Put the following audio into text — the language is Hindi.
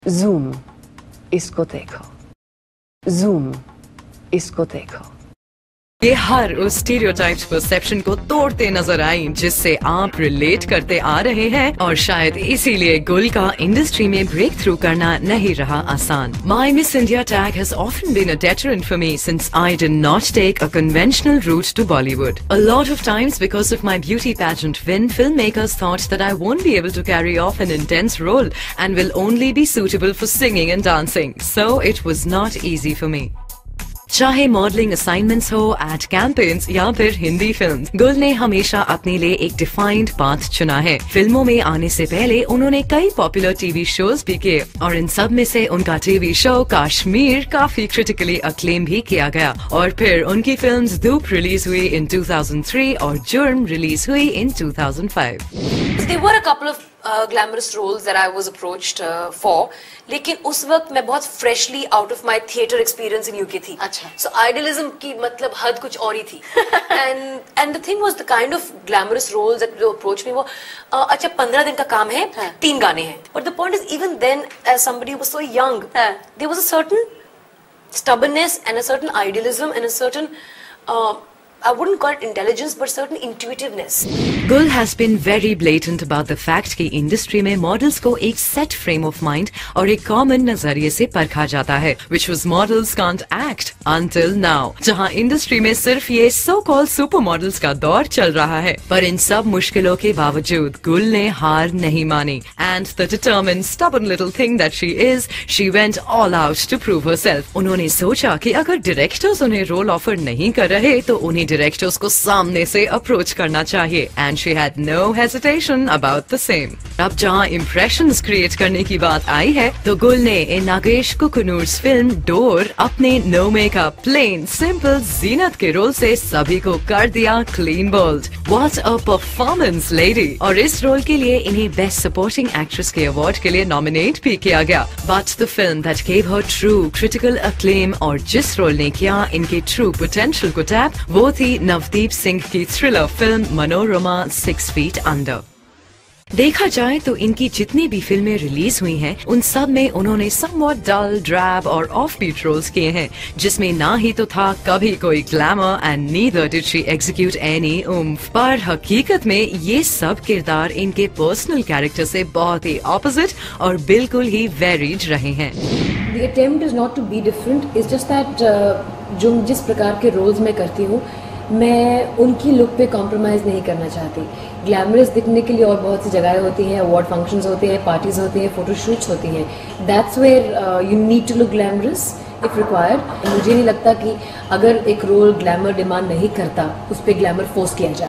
जूम, इसको देखो। जूम, इसको देखो। ये हर उस स्टीरियोटाइप्ड परसेप्शन को तोड़ते नजर आई जिससे आप रिलेट करते आ रहे हैं, और शायद इसीलिए गुल का इंडस्ट्री में ब्रेक थ्रू करना नहीं रहा आसान। My Miss India tag has often been a deterrent for me since I did not take a conventional route to Bollywood. A lot of times because of my beauty pageant win, filmmakers thought that I won't be able to carry off an intense role and will only be suitable for singing and dancing. So it was not easy for me. चाहे मॉडलिंग असाइनमेंट्स हो, एड कैंपेन्स या फिर हिंदी फिल्म, गुल ने हमेशा अपने लिए एक डिफाइंड पाथ चुना है। फिल्मों में आने से पहले उन्होंने कई पॉपुलर टीवी शोज भी किए, और इन सब में से उनका टीवी शो कश्मीर काफी क्रिटिकली अक्लेम भी किया गया। और फिर उनकी फिल्म्स धूप रिलीज हुई इन 2003 और जुर्म रिलीज हुई इन 2005। There were a couple of glamorous roles that I was approached for, लेकिन उस वक्त मैं बहुत freshly out of my theatre experience in UK थी। अच्छा। So idealism की मतलब हद कुछ और ही थी। and the thing was the kind of glamorous roles that जो approached me वो अच्छा 15 दिन का काम है, 3 गाने हैं। But the point is even then as somebody who was so young, there was a certain stubbornness and a certain idealism and a certain I wouldn't call it intelligence, but certain intuitiveness. Gul has been very blatant about the fact कि इंडस्ट्री में मॉडल्स को एक सेट फ्रेम ऑफ माइंड और एक कॉमन नजरिए से परखा जाता है, which was models can't act until now, जहां इंडस्ट्री में सिर्फ ये so called सुपर मॉडल्स का दौर चल रहा है। पर इन सब मुश्किलों के बावजूद गुल ने हार नहीं मानी, and the determined, stubborn little thing that she is, she went all out to prove herself. उन्होंने सोचा कि अगर डायरेक्टर्स उन्हें रोल ऑफर नहीं कर रहे तो उन्हें डायरेक्टर्स को सामने से अप्रोच करना चाहिए, and she had no hesitation about the same. अब जहाँ impressions क्रिएट करने की बात आई है तो गुल ने इन नागेश कुकुनूर्स फिल्म डोर अपने नो मेकअप, प्लेन, सिंपल जीनत के रोल से सभी को कर दिया clean bowled. What a performance, lady! और इस रोल के लिए इन्हें बेस्ट सपोर्टिंग एक्ट्रेस के अवार्ड के लिए नॉमिनेट भी किया गया। But the film that gave her true critical acclaim और जिस रोल ने किया इनके ट्रू पोटेंशियल को टैप, वो थी नवदीप सिंह की thriller film Manorama 6 Feet Under। देखा जाए तो इनकी जितनी भी फिल्में रिलीज हुई हैं, उन सब में उन्होंने somewhat dull, drab और offbeat रोल्स किए हैं, जिसमें ना ही तो था कभी कोई glamour and neither did she execute any oomph। पर हकीकत में ये सब किरदार इनके पर्सनल कैरेक्टर से बहुत ही ऑपोजिट और बिल्कुल ही वेरिड रहे हैं। The attempt is not to be different, it's just that जो जिस प्रकार के रोल्स मैं करती हूँ मैं उनकी लुक पे कॉम्प्रोमाइज़ नहीं करना चाहती। ग्लैमरस दिखने के लिए और बहुत सी जगहें होती हैं, अवार्ड फंक्शंस होते हैं, पार्टीज होती हैं, फोटोशूट्स होती हैं। That's where you need to look glamorous if required. मुझे नहीं लगता कि अगर एक रोल ग्लैमर डिमांड नहीं करता उस पर ग्लैमर फोर्स किया जाए।